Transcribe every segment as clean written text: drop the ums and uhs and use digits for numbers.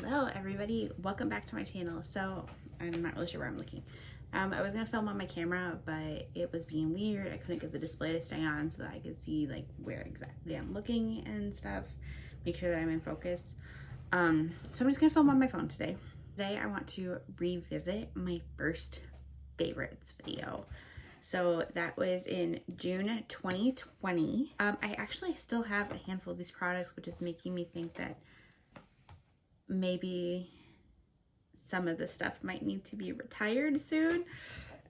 Hello everybody, welcome back to my channel. So I'm not really sure where I'm looking. I was gonna film on my camera, but it was being weird. I couldn't get the display to stay on so that I could see like where exactly I'm looking and stuff, make sure that I'm in focus. So I'm just gonna film on my phone today. Today I want to revisit my first favorites video. So that was in June 2020. I actually still have a handful of these products, which is making me think that maybe some of the stuff might need to be retired soon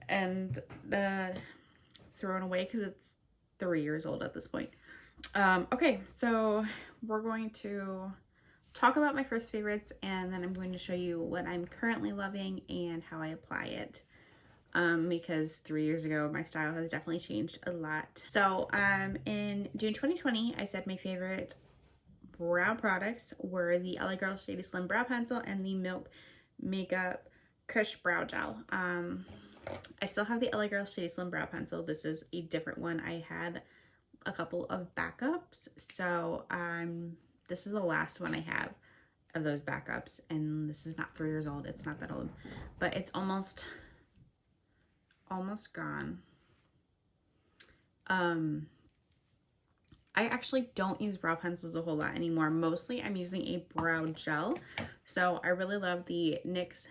and thrown away because it's 3 years old at this point. Okay, so we're going to talk about my first favorites, and then I'm going to show you what I'm currently loving and how I apply it. Because 3 years ago my style has definitely changed a lot. So in June 2020 I said my favorite brow products were the LA Girl Shady Slim Brow Pencil and the Milk Makeup Kush Brow Gel. I still have the LA Girl Shady Slim Brow Pencil. This is a different one. I had a couple of backups, so this is the last one I have of those backups, and this is not 3 years old. It's not that old, but it's almost gone. I actually don't use brow pencils a whole lot anymore. Mostly I'm using a brow gel. So I really love the NYX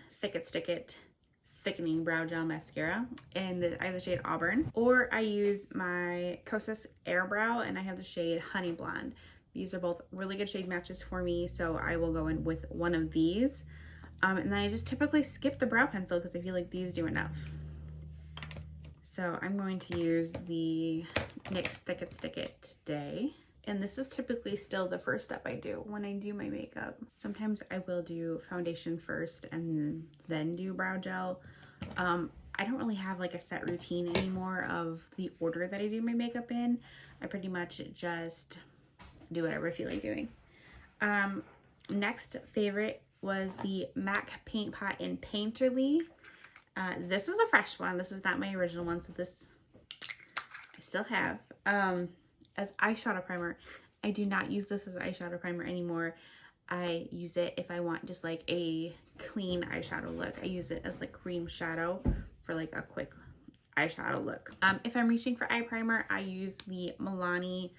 Thickening Brow Gel Mascara in the shade Auburn. Or I use my Kosas Air Brow and I have the shade Honey Blonde. These are both really good shade matches for me, so I will go in with one of these. And then I just typically skip the brow pencil because I feel like these do enough. So I'm going to use the NYX Stick It today. And this is typically still the first step I do when I do my makeup. Sometimes I will do foundation first and then do brow gel. I don't really have like a set routine anymore of the order that I do my makeup in. I pretty much just do whatever I feel like doing. Next favorite was the MAC Paint Pot in Painterly. This is a fresh one. This is not my original one, so this I still have. As eyeshadow primer. I do not use this as eyeshadow primer anymore. I use it if I want just like a clean eyeshadow look. I use it as like cream shadow for like a quick eyeshadow look. If I'm reaching for eye primer, I use the Milani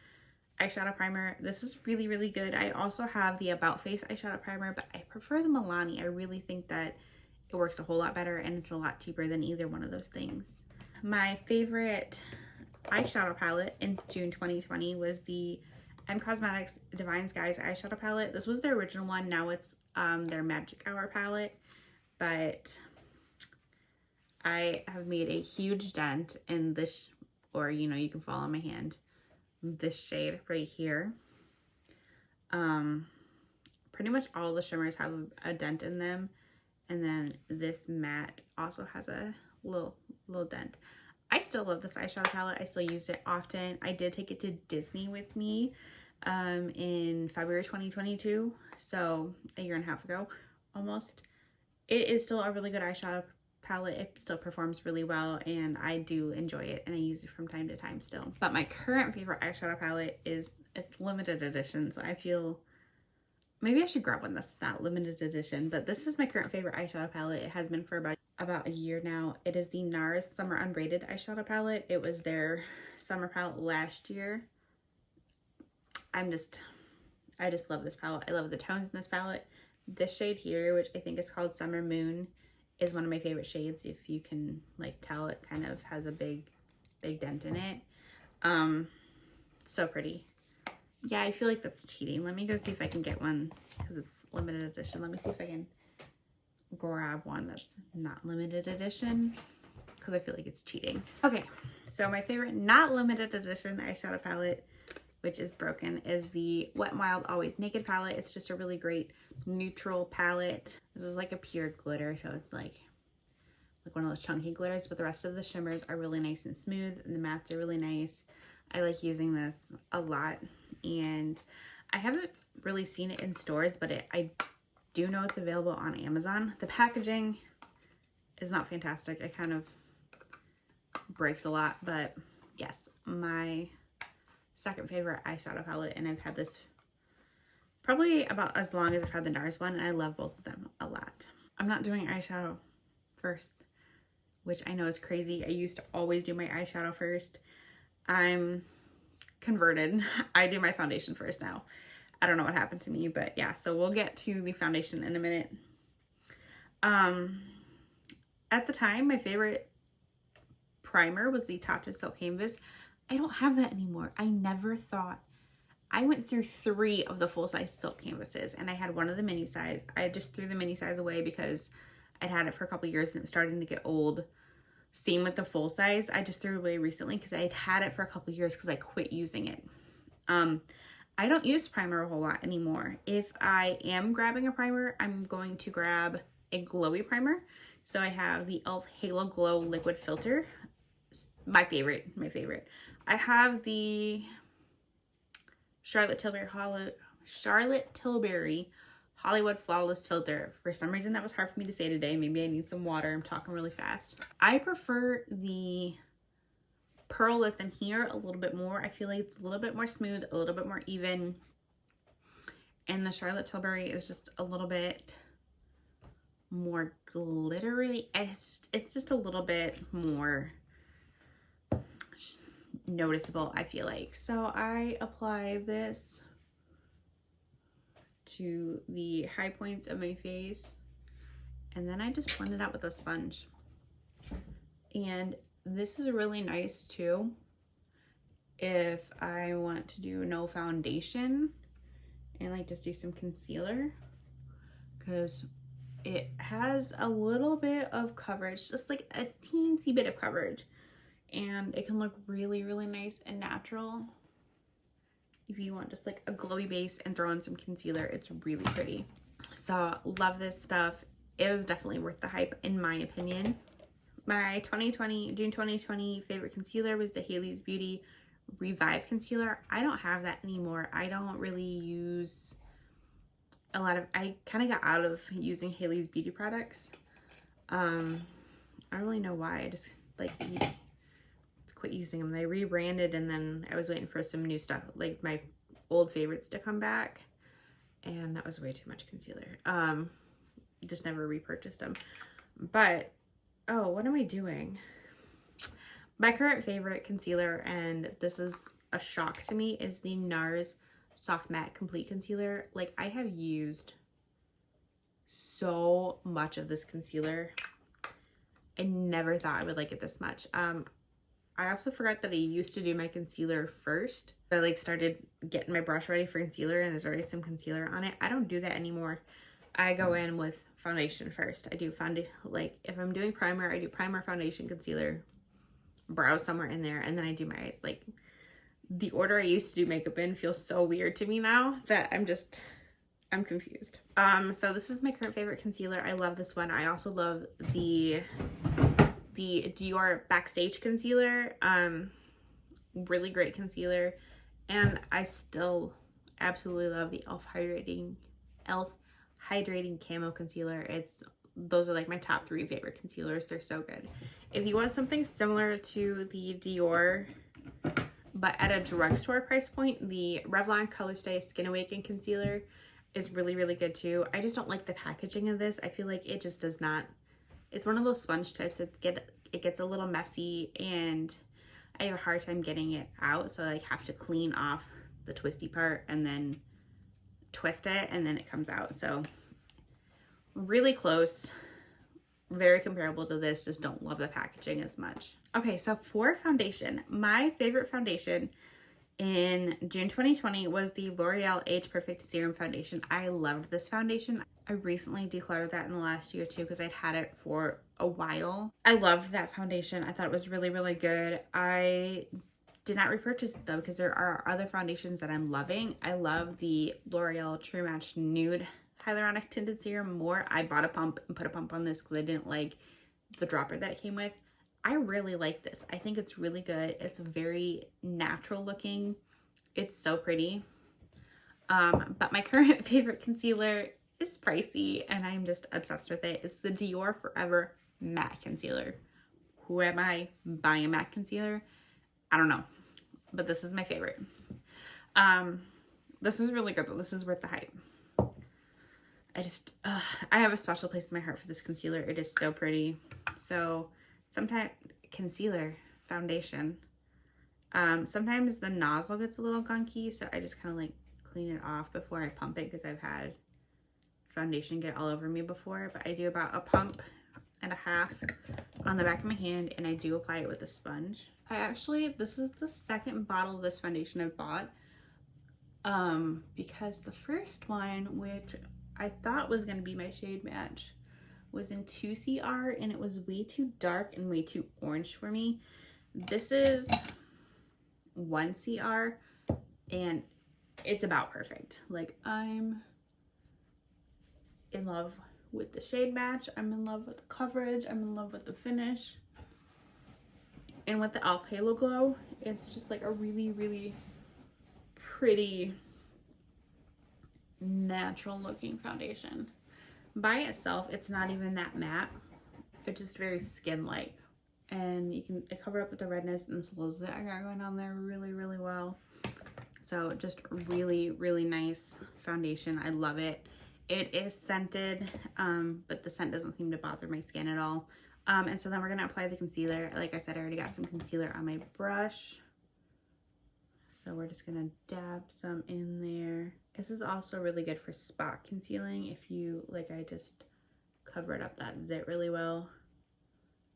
eyeshadow primer. This is really, really good. I also have the About Face eyeshadow primer, but I prefer the Milani. I really think that it works a whole lot better and it's a lot cheaper than either one of those things. My favorite eyeshadow palette in June 2020 was the M Cosmetics Divine Skies eyeshadow palette. This was their original one. Now it's their Magic Hour palette, but I have made a huge dent in this, or you know, you can follow my hand, this shade right here. Pretty much all the shimmers have a dent in them. And then this matte also has a little dent. I still love this eyeshadow palette. I still use it often. I did take it to Disney with me in February 2022. So a year and a half ago, almost. It is still a really good eyeshadow palette. It still performs really well and I do enjoy it and I use it from time to time still. But my current favorite eyeshadow palette is, it's limited edition. So I feel maybe I should grab one that's not limited edition, but this is my current favorite eyeshadow palette. It has been for about a year now. It is the NARS Summer Unrated eyeshadow palette. It was their summer palette last year. I just love this palette. I love the tones in this palette. This shade here, which I think is called Summer Moon, is one of my favorite shades. If you can like tell, it kind of has a big dent in it. So pretty. Yeah, I feel like that's cheating. Let me go see if I can get one because it's limited edition. Let me see if I can grab one that's not limited edition because I feel like it's cheating. Okay, so my favorite not limited edition eyeshadow palette, which is broken, is the Wet n Wild Always Naked palette. It's just a really great neutral palette. This is like a pure glitter, so it's like one of those chunky glitters, but the rest of the shimmers are really nice and smooth and the mattes are really nice. I like using this a lot, and I haven't really seen it in stores, but I do know it's available on Amazon. The packaging is not fantastic. It kind of breaks a lot, but yes, my second favorite eyeshadow palette, and I've had this probably about as long as I've had the NARS one, and I love both of them a lot. I'm not doing eyeshadow first, which I know is crazy. I used to always do my eyeshadow first. I'm converted. I do my foundation first now. I don't know what happened to me, but yeah, so we'll get to the foundation in a minute. At the time, my favorite primer was the Tatcha Silk Canvas. I don't have that anymore. I never thought. I went through 3 of the full-size silk canvases, and I had one of the mini size. I just threw the mini size away because I'd had it for a couple years and it was starting to get old. Same with the full size. I just threw it away recently because I had it for a couple years because I quit using it. I don't use primer a whole lot anymore. If I am grabbing a primer, I'm going to grab a glowy primer. So I have the e.l.f. Halo Glow Liquid Filter. My favorite. I have the Charlotte Tilbury Hollywood Flawless Filter. For some reason that was hard for me to say today. Maybe I need some water. I'm talking really fast. I prefer the pearl that's in here a little bit more. I feel like it's a little bit more smooth, a little bit more even. And the Charlotte Tilbury is just a little bit more glittery. It's just a little bit more noticeable, I feel like. So I apply this to the high points of my face, and then I just blend it out with a sponge. And this is really nice too if I want to do no foundation and like just do some concealer, because it has a little bit of coverage, just like a teensy bit of coverage, and it can look really, really nice and natural. If you want just like a glowy base and throw in some concealer, it's really pretty. So love this stuff. It is definitely worth the hype in my opinion. My June 2020 favorite concealer was the Hailey's Beauty Revive concealer. I don't have that anymore. I don't really use a lot of, I kind of got out of using Hailey's Beauty products. I don't really know why. I just like quit using them. They rebranded, and then I was waiting for some new stuff, like my old favorites to come back, and that was way too much concealer. Just never repurchased them. But oh, what am I doing? My current favorite concealer, and this is a shock to me, is the NARS Soft Matte Complete Concealer. Like, I have used so much of this concealer. I never thought I would like it this much. I also forgot that I used to do my concealer first. I like started getting my brush ready for concealer, and there's already some concealer on it. I don't do that anymore. I go in with foundation first. I do like if I'm doing primer, I do primer, foundation, concealer, brows somewhere in there, and then I do my eyes. Like, the order I used to do makeup in feels so weird to me now that I'm confused. So this is my current favorite concealer. I love this one. I also love the Dior Backstage concealer. Really great concealer. And I still absolutely love the e.l.f. Hydrating Camo Concealer. Those are like my top 3 favorite concealers. They're so good. If you want something similar to the Dior, but at a drugstore price point, the Revlon Colorstay Skin Awaken Concealer is really, really good too. I just don't like the packaging of this. I feel like it just does not, it's one of those sponge types that it gets a little messy, and I have a hard time getting it out, so I like have to clean off the twisty part and then twist it, and then it comes out. So really close, very comparable to this, just don't love the packaging as much. Okay, so for foundation, my favorite foundation in June 2020 was the L'Oreal Age Perfect Serum Foundation. I loved this foundation. I recently decluttered that in the last year too, because I'd had it for a while. I loved that foundation. I thought it was really, really good. I did not repurchase it though, because there are other foundations that I'm loving. I love the L'Oreal True Match Nude Hyaluronic Tinted Serum more. I bought a pump and put a pump on this because I didn't like the dropper that it came with. I really like this. I think it's really good. It's very natural looking. It's so pretty. But my current favorite concealer is pricey, and I'm just obsessed with it. It's the Dior Forever Matte Concealer. Who am I buying a matte concealer? I don't know, but this is my favorite. This is really good though. This is worth the hype. I have a special place in my heart for this concealer. It is so pretty. So sometimes concealer, foundation. Sometimes the nozzle gets a little gunky, so I just kind of like clean it off before I pump it because I've had foundation get all over me before. But I do about a pump and a half on the back of my hand, and I do apply it with a sponge. This is the second bottle of this foundation I've bought. Because the first one, which I thought was going to be my shade match, was in 2CR, and it was way too dark and way too orange for me. This is 1CR, and it's about perfect. Like, I'm in love with the shade match. I'm in love with the coverage. I'm in love with the finish. And with the e.l.f. Halo Glow, it's just like a really, really pretty natural looking foundation. By itself, it's not even that matte. It's just very skin like, and you can cover up with the redness and the swirls that I got going on there really, really well. So just really, really nice foundation. I love it. It is scented, but the scent doesn't seem to bother my skin at all. And so then we're gonna apply the concealer. Like I said, I already got some concealer on my brush, so we're just gonna dab some in there. This is also really good for spot concealing. If you, like, I just covered up that zit really well.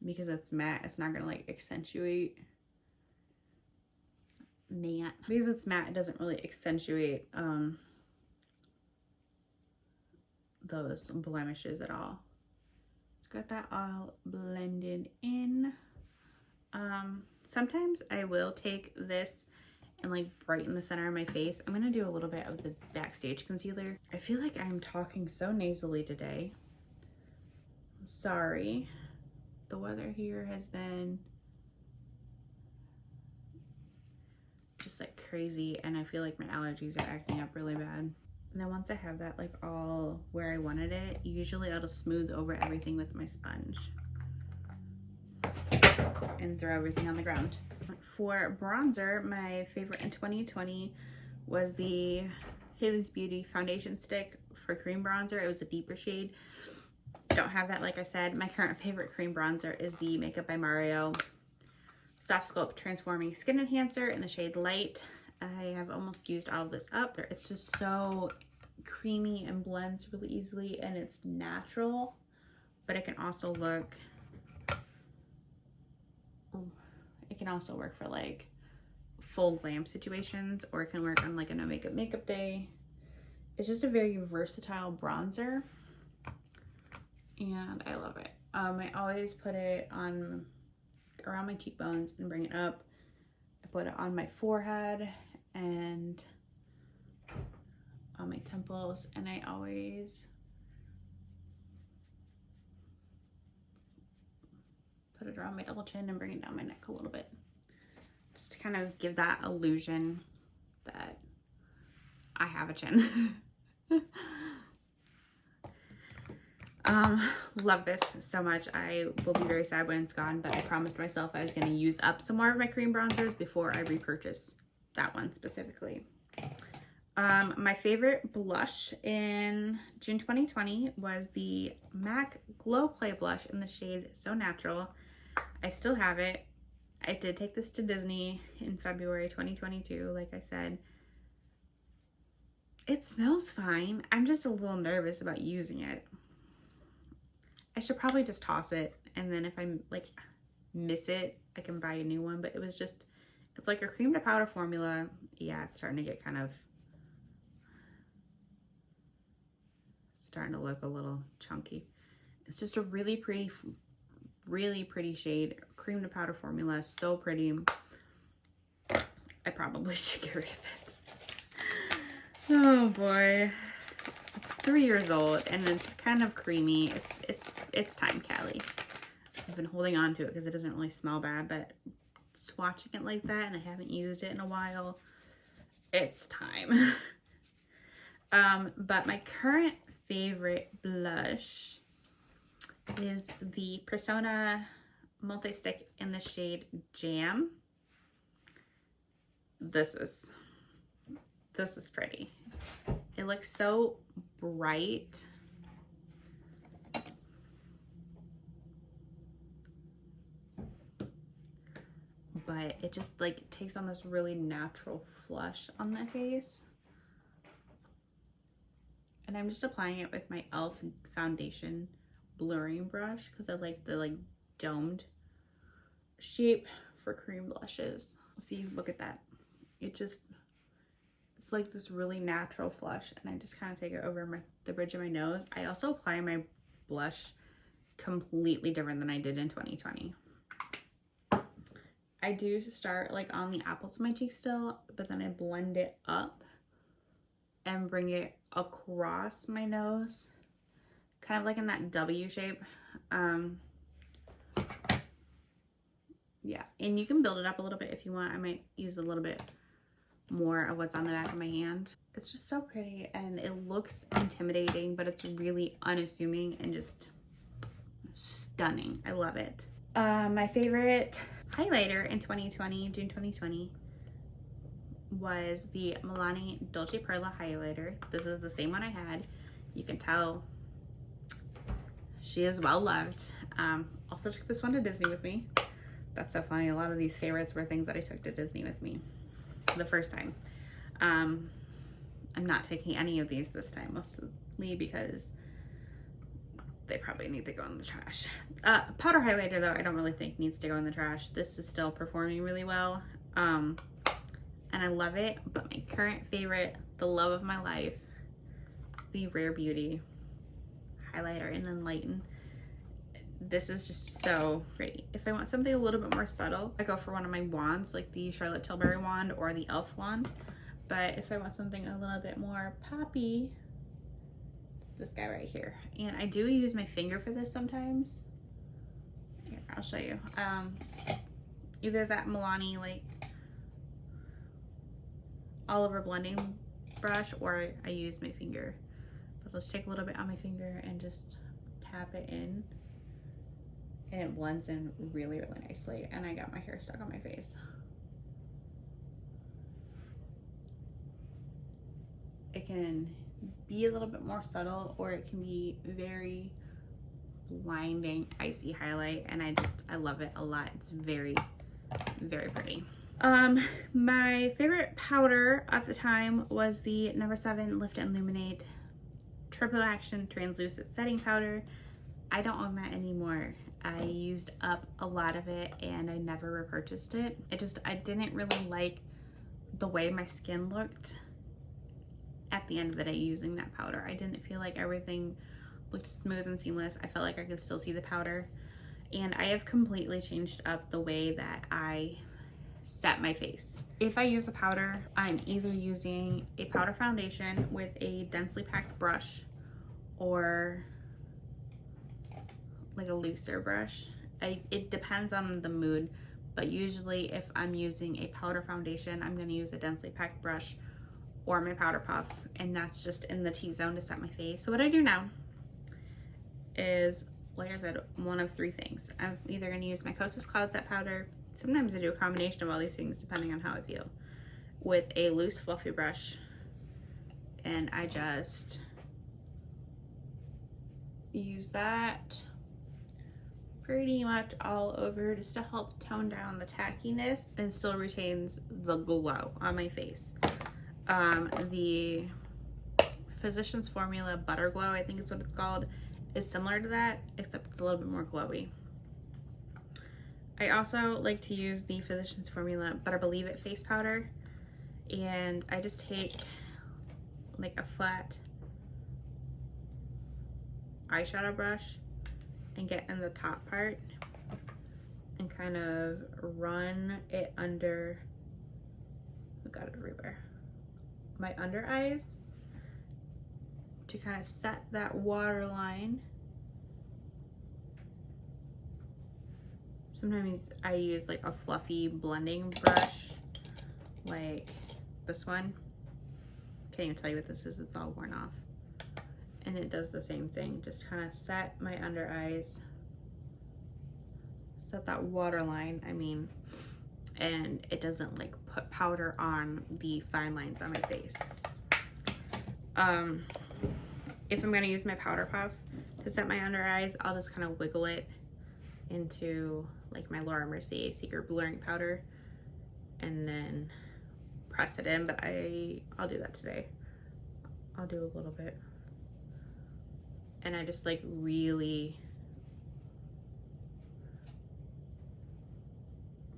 Because it's matte, it's not gonna like accentuate matte. Because it's matte, it doesn't really accentuate those blemishes at all. Got that all blended in. Sometimes I will take this and like brighten the center of my face. I'm gonna do a little bit of the Backstage concealer. I feel like I'm talking so nasally today. I'm sorry. The weather here has been just like crazy, and I feel like my allergies are acting up really bad. And then once I have that like all where I wanted it, usually I'll just smooth over everything with my sponge and throw everything on the ground. For bronzer, my favorite in 2020 was the Haze Beauty Foundation Stick for cream bronzer. It was a deeper shade. Don't have that, like I said. My current favorite cream bronzer is the Makeup by Mario Soft Sculpt Transforming Skin Enhancer in the shade Light. I have almost used all of this up. It's just so creamy and blends really easily, and it's natural, but it can also look, it can also work for like full glam situations, or it can work on like a no makeup day. It's just a very versatile bronzer, and I love it. I always put it on around my cheekbones and bring it up. I put it on my forehead and on my temples, and I always put it around my double chin and bring it down my neck a little bit, just to kind of give that illusion that I have a chin. Love this so much. I will be very sad when it's gone, but I promised myself I was going to use up some more of my cream bronzers before I repurchase that one specifically. My favorite blush in June 2020 was the MAC Glow Play blush in the shade So Natural. I still have it. I did take this to Disney in February 2022, like I said. It smells fine. I'm just a little nervous about using it. I should probably just toss it, and then if I like miss it, I can buy a new one. But it was just, it's like a cream to powder formula. Yeah, it's starting to get kind of, starting to look a little chunky. It's just a really pretty shade, cream to powder formula, so pretty. I probably should get rid of it. Oh boy, it's 3 years old and it's kind of creamy. It's time, Callie. I've been holding on to it because it doesn't really smell bad, but swatching it like that, and I haven't used it in a while, it's time. But my current favorite blush is the Persona Multi-Stick in the shade Jam. This is This is pretty. It looks so bright. But it just like takes on this really natural flush on the face. And I'm just applying it with my e.l.f. foundation blurring brush because I like the like domed shape for cream blushes. See, look at that. It's like this really natural flush, and I just kind of take it over the bridge of my nose. I also apply my blush completely different than I did in 2020. I do start like on the apples of my cheeks still, but then I blend it up and bring it across my nose, kind of like in that W shape. Yeah, and you can build it up a little bit if you want. I might use a little bit more of what's on the back of my hand. It's just so pretty, and it looks intimidating, but it's really unassuming and just stunning. I love it. My favorite highlighter in 2020, June 2020, was the Milani Dolce Perla highlighter. This is the same one I had. You can tell she is well loved. Also took this one to Disney with me. That's so funny. A lot of these favorites were things that I took to Disney with me the first time. I'm not taking any of these this time, mostly because they probably need to go in the trash. Powder highlighter though, I don't really think needs to go in the trash. This is still performing really well. And I love it, but my current favorite, the love of my life, is the Rare Beauty highlighter in Enlighten. This is just so pretty. If I want something a little bit more subtle, I go for one of my wands, like the Charlotte Tilbury wand or the e.l.f. wand. But if I want something a little bit more poppy, this guy right here. And I do use my finger for this sometimes. Here, I'll show you. Either that Milani like all over blending brush, or I use my finger. But I'll just take a little bit on my finger and just tap it in, and it blends in really, really nicely. And I got my hair stuck on my face. It can be a little bit more subtle, or it can be very blinding icy highlight, and I love it a lot. It's very, very pretty. My favorite powder at the time was the No. 7 Lift and Illuminate Triple Action Translucent Setting Powder. I don't own that anymore. I used up a lot of it and I never repurchased it. I didn't really like the way my skin looked at the end of the day using that powder. I didn't feel like everything looked smooth and seamless. I felt like I could still see the powder, and I have completely changed up the way that I set my face. If I use a powder, I'm either using a powder foundation with a densely packed brush or like a looser brush. It depends on the mood, but usually if I'm using a powder foundation, I'm going to use a densely packed brush or my powder puff, and that's just in the T-zone to set my face. So what I do now is, like I said, one of three things. I'm either going to use my Kosas Cloud Set powder. Sometimes I do a combination of all these things depending on how I feel, with a loose fluffy brush, and I just use that pretty much all over just to help tone down the tackiness and still retains the glow on my face. The Physicians Formula Butter Glow, I think is what it's called, is similar to that, except it's a little bit more glowy. I also like to use the Physicians Formula Butter Believe It face powder, and I just take like a flat eyeshadow brush and get in the top part and kind of run it under, I got it everywhere, my under eyes, to kind of set that waterline. Sometimes I use like a fluffy blending brush like this one. Can't even tell you what this is, it's all worn off. And it does the same thing, just kind of set my under eyes, set that waterline. I mean, and it doesn't like put powder on the fine lines on my face. If I'm gonna use my powder puff to set my under eyes, I'll just kind of wiggle it into like my Laura Mercier Secret Blurring Powder and then press it in, but I'll do that today. I'll do a little bit. And I just like really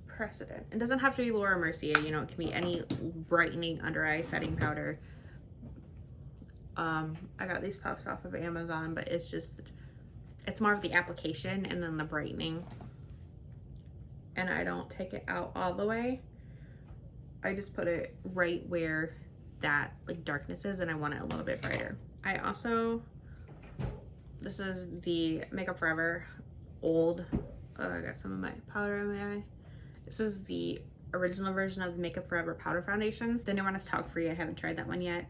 press it in. It doesn't have to be Laura Mercier, you know, it can be any brightening under eye setting powder. I got these puffs off of Amazon, but it's more of the application and then the brightening. And I don't take it out all the way. I just put it right where that like darkness is, and I want it a little bit brighter. I also, this is the Makeup Forever old, I got some of my powder in my eye. This is the original version of the Makeup Forever powder foundation. The new one is talc free. I haven't tried that one yet,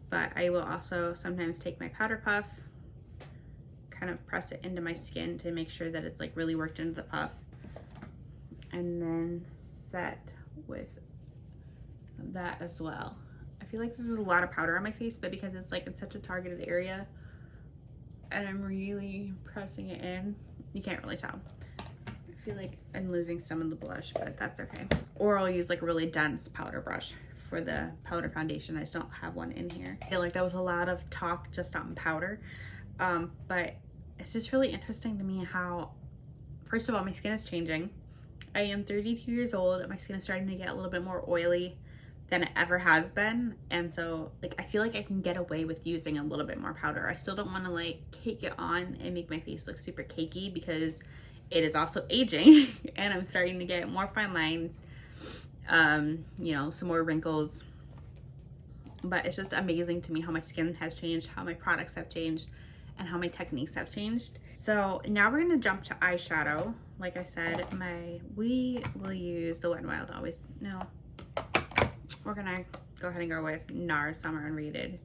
but I will also sometimes take my powder puff, kind of press it into my skin to make sure that it's like really worked into the puff, and then set with that as well. I feel like this is a lot of powder on my face, but because it's like in such a targeted area and I'm really pressing it in, you can't really tell. I feel like I'm losing some of the blush, but that's okay. Or I'll use like a really dense powder brush for the powder foundation. I just don't have one in here. I feel like that was a lot of talk just on powder, but it's just really interesting to me how, first of all, my skin is changing. I am 32 years old and my skin is starting to get a little bit more oily than it ever has been, and so like I feel like I can get away with using a little bit more powder. I still don't want to like cake it on and make my face look super cakey because it is also aging and I'm starting to get more fine lines, you know, some more wrinkles. But it's just amazing to me how my skin has changed, how my products have changed, and how my techniques have changed. So now we're gonna jump to eyeshadow. Like I said, we will use the Wet n Wild always. No, we're gonna go ahead and go with NARS Summer Unrated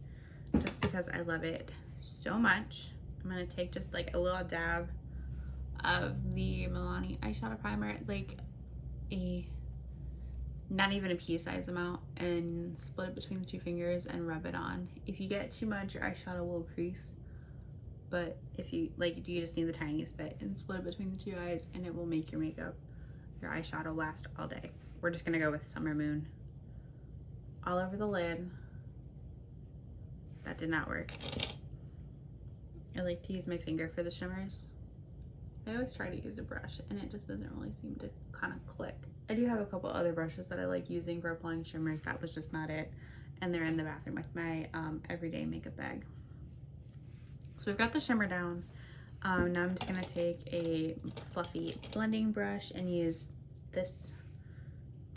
just because I love it so much. I'm gonna take just like a little dab of the Milani eyeshadow primer, like not even a pea size amount, and split it between the two fingers and rub it on. If you get too much, your eyeshadow will crease, but if you like, you just need the tiniest bit, and split it between the two eyes and it will make your makeup, your eyeshadow last all day. We're just gonna go with Summer Moon all over the lid. That did not work. I like to use my finger for the shimmers. I always try to use a brush and it just doesn't really seem to kind of click. I do have a couple other brushes that I like using for applying shimmers. That was just not it. And they're in the bathroom with my everyday makeup bag. So we've got the shimmer down. Now I'm just gonna take a fluffy blending brush and use this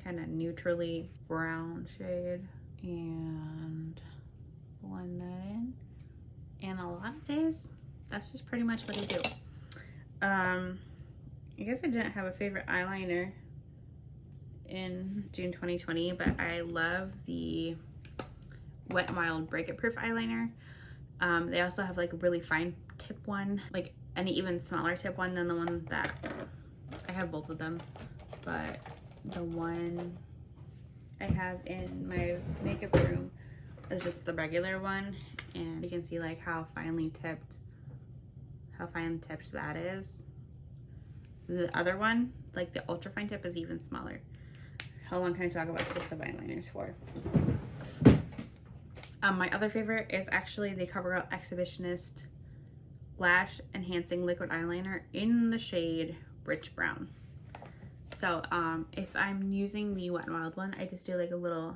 kind of neutrally brown shade and blend that in. And a lot of days, that's just pretty much what I do. I guess I didn't have a favorite eyeliner in June 2020, but I love the Wet n Wild Break It Proof eyeliner. They also have like a really fine tip one, like an even smaller tip one than the one that I have, both of them, but the one I have in my makeup room is just the regular one, and you can see like how fine tipped that is. The other one, like the ultra fine tip, is even smaller. How long can I talk about tips of eyeliners for? My other favorite is actually the CoverGirl Exhibitionist Lash Enhancing Liquid Eyeliner in the shade Rich Brown. So if I'm using the Wet n Wild one, I just do like a little,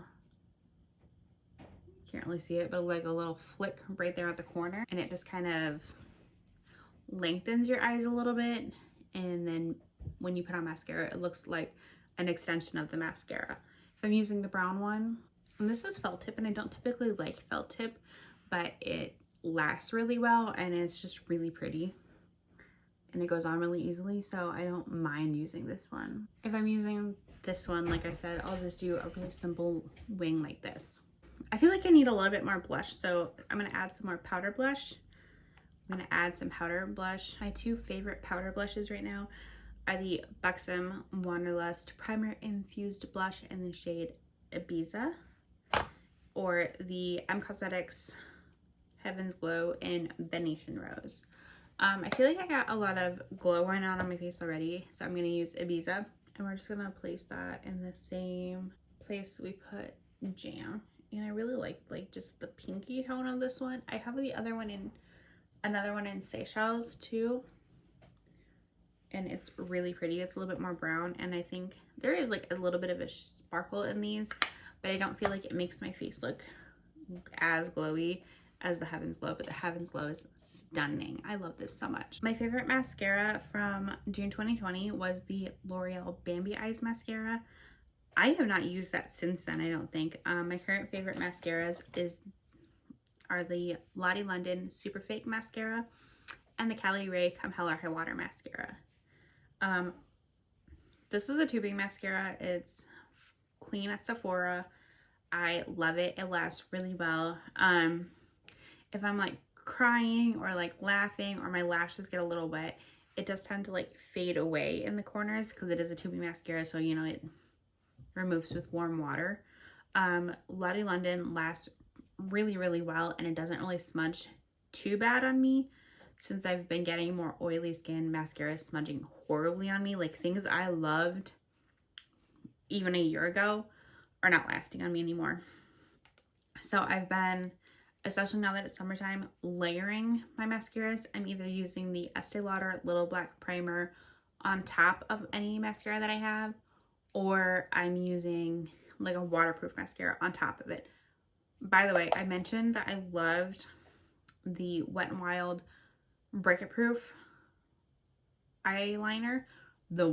can't really see it, but like a little flick right there at the corner, and it just kind of lengthens your eyes a little bit, and then when you put on mascara, it looks like an extension of the mascara. If I'm using the brown one, and this is felt tip, and I don't typically like felt tip, but it lasts really well and it's just really pretty and it goes on really easily, so I don't mind using this one. If I'm using this one, like I said, I'll just do a really simple wing like this. I feel like I need a little bit more blush, so I'm gonna add some more powder blush. I'm gonna add some powder blush. My two favorite powder blushes right now are the Buxom Wanderlust Primer Infused Blush in the shade Ibiza, or the Cosmetics Heaven's Glow in Venetian Rose. I feel like I got a lot of glow going on my face already, so I'm going to use Ibiza, and we're just going to place that in the same place we put Jam. And I really like just the pinky tone of this one. I have the other one in, another one in Seychelles too, and it's really pretty. It's a little bit more brown, and I think there is like a little bit of a sparkle in these, but I don't feel like it makes my face look as glowy as the Heaven's Glow, but the Heaven's Glow is stunning. I love this so much. My favorite mascara from June 2020 was the L'Oreal Bambi Eyes mascara. I have not used that since then, I don't think. My current favorite mascaras are the Lottie London Super Fake mascara and the Cali Ray Come Hell or High Water mascara. This is a tubing mascara. It's clean at Sephora. I love it. It lasts really well. If I'm like crying or like laughing or my lashes get a little wet, it does tend to like fade away in the corners because it is a tubing mascara, so you know it removes with warm water. Lottie London lasts really well, and it doesn't really smudge too bad on me since I've been getting more oily skin. Mascara smudging horribly on me. Like things I loved even a year ago are not lasting on me anymore. So I've been, especially now that it's summertime, layering my mascaras. I'm either using the Estee Lauder Little Black Primer on top of any mascara that I have, or I'm using like a waterproof mascara on top of it. By the way, I mentioned that I loved the Wet n Wild Break It Proof eyeliner. The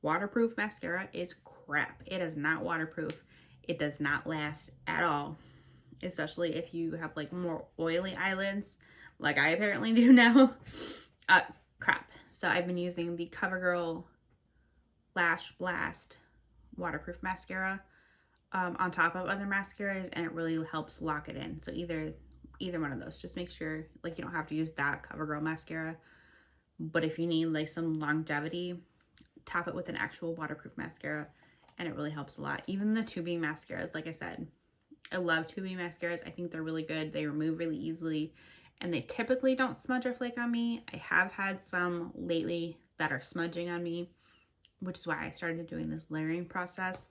waterproof mascara is crap. It is not waterproof. It does not last at all, especially if you have like more oily eyelids like I apparently do now. Crap. So I've been using the CoverGirl Lash Blast waterproof mascara on top of other mascaras, and it really helps lock it in. So either one of those. Just make sure like you don't have to use that CoverGirl mascara, but if you need like some longevity, top it with an actual waterproof mascara, and it really helps a lot. Even the tubing mascaras, like I said, I love tubing mascaras. I think they're really good. They remove really easily, and they typically don't smudge or flake on me. I have had some lately that are smudging on me, which is why I started doing this layering process,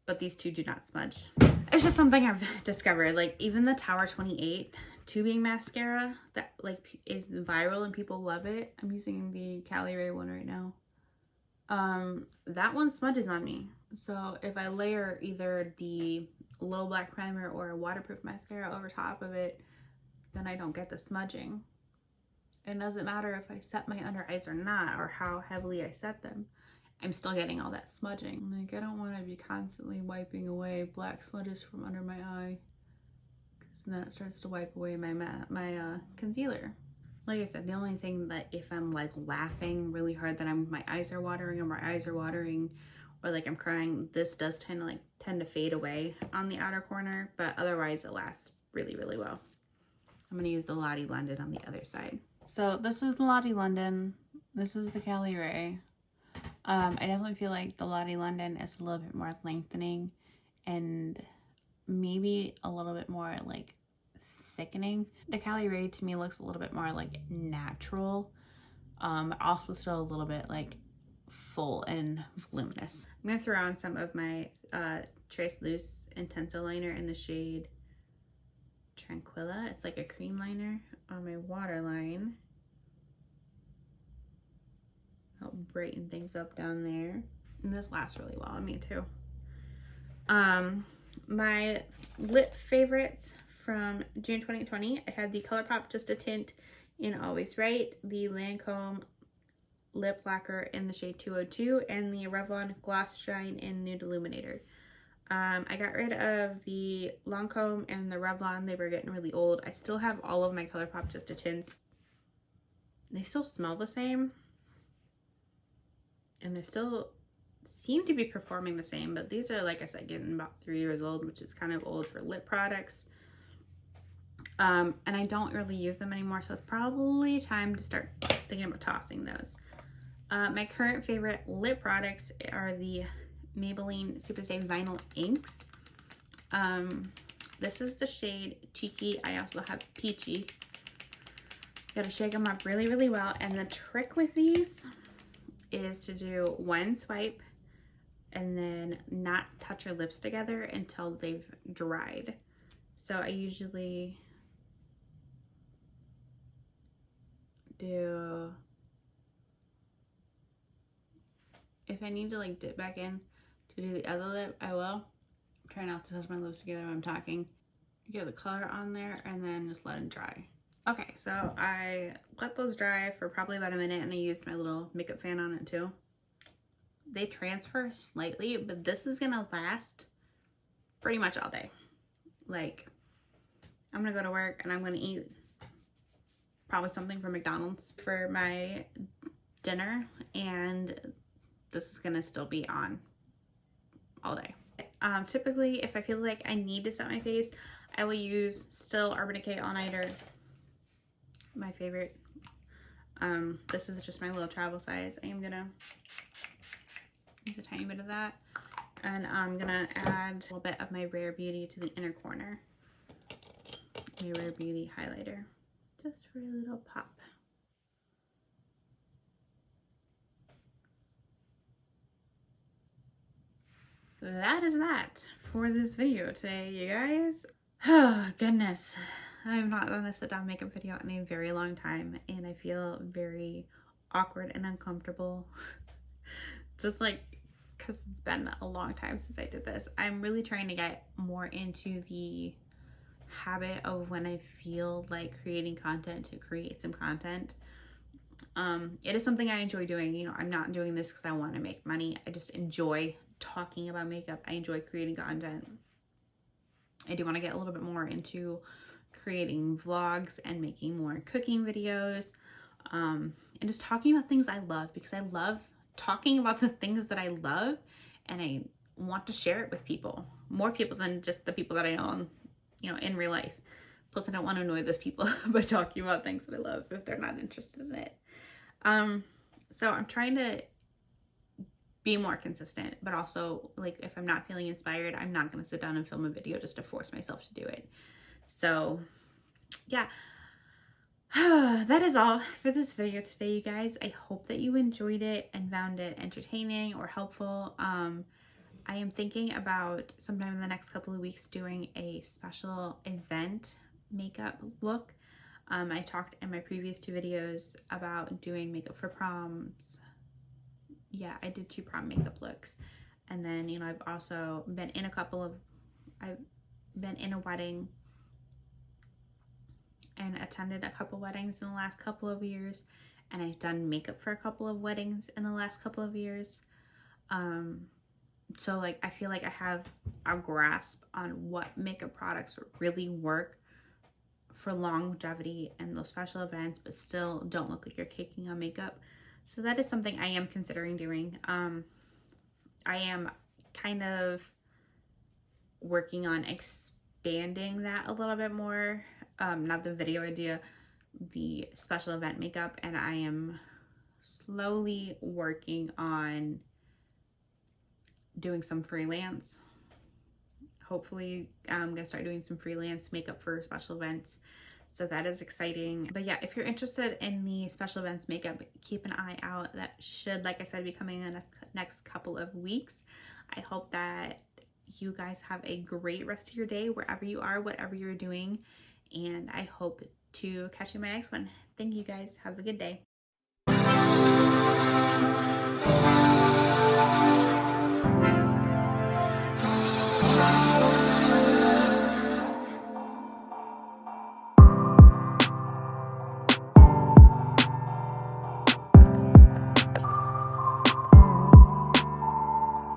but these two do not smudge. It's just something I've discovered. Like even the Tower 28 tubing mascara that like is viral and people love it. I'm using the Cali Ray one right now. That one smudges on me. So if I layer either the Little Black Primer or a waterproof mascara over top of it, then I don't get the smudging. It doesn't matter if I set my under eyes or not, or how heavily I set them. I'm still getting all that smudging. Like I don't want to be constantly wiping away black smudges from under my eye, because then it starts to wipe away my concealer. Like I said, the only thing that if I'm like laughing really hard that my eyes are watering, or my eyes are watering, or like I'm crying, this does tend to fade away on the outer corner, but otherwise it lasts really well. I'm going to use the Lottie London on the other side. So this is the Lottie London. This is the Cali Ray. I definitely feel like the Lottie London is a little bit more lengthening and maybe a little bit more like thickening. The Cali Ray to me looks a little bit more like natural. Also still a little bit like full and voluminous. I'm going to throw on some of my Trace Loose Intenso liner in the shade Tranquilla. It's like a cream liner on my waterline. Help brighten things up down there. And this lasts really well on me too. My lip favorites from June 2020, I had the ColourPop Just a Tint in Always Right, the Lancome Lip Lacquer in the shade 202, and the Revlon Gloss Shine in Nude Illuminator. I got rid of the Lancome and the Revlon. They were getting really old. I still have all of my ColourPop Just a Tints. They still smell the same, and they still seem to be performing the same, but these are, like I said, getting about 3 years old, which is kind of old for lip products. And I don't really use them anymore, so it's probably time to start thinking about tossing those. My current favorite lip products are the Maybelline Super Stay Vinyl Inks. This is the shade Cheeky. I also have Peachy. Gotta shake them up really, really well. And the trick with these is to do one swipe and then not touch your lips together until they've dried. So I usually do, if I need to like dip back in to do the other lip, I will. Try not to touch my lips together when I'm talking. Get the color on there and then just let it dry. Okay, so I let those dry for probably about a minute and I used my little makeup fan on it too. They transfer slightly, but this is gonna last pretty much all day. Like, I'm gonna go to work and I'm gonna eat probably something from McDonald's for my dinner, and this is gonna still be on all day. Typically, if I feel like I need to set my face, I will use still Urban Decay All Nighter, my favorite. This is just my little travel size. I am gonna use a tiny bit of that, and I'm gonna add a little bit of my Rare Beauty to the inner corner. My Rare Beauty highlighter, just for a little pop. That is that for this video today, you guys. Oh goodness, I have not done a sit down makeup video in a very long time, and I feel very awkward and uncomfortable. Just like, because it's been a long time since I did this. I'm really trying to get more into the habit of when I feel like creating content to create some content. It is something I enjoy doing. You know, I'm not doing this because I want to make money. I just enjoy talking about makeup. I enjoy creating content. I do want to get a little bit more into creating vlogs and making more cooking videos, and just talking about things I love, because I love talking about the things that I love, and I want to share it with people, more people than just the people that I know, you know, in real life. Plus, I don't want to annoy those people by talking about things that I love if they're not interested in it. So I'm trying to be more consistent, but also, like, if I'm not feeling inspired, I'm not going to sit down and film a video just to force myself to do it. So yeah, that is all for this video today, you guys. I hope that you enjoyed it and found it entertaining or helpful. I am thinking about sometime in the next couple of weeks doing a special event makeup look. I talked in my previous 2 videos about doing makeup for proms. Yeah, I did 2 prom makeup looks. And then, you know, I've also been in I've been in a wedding and attended a couple weddings in the last couple of years. And I've done makeup for a couple of weddings in the last couple of years. So like, I feel like I have a grasp on what makeup products really work for longevity and those special events, but still don't look like you're caking on makeup. So that is something I am considering doing. I am kind of working on expanding that a little bit more. Not the video idea, the special event makeup. And I am slowly working on doing some freelance. Hopefully, I'm going to start doing some freelance makeup for special events. So that is exciting. But yeah, if you're interested in the special events makeup, keep an eye out. That should, like I said, be coming in the next couple of weeks. I hope that you guys have a great rest of your day, wherever you are, whatever you're doing. And I hope to catch you in my next one. Thank you guys. Have a good day.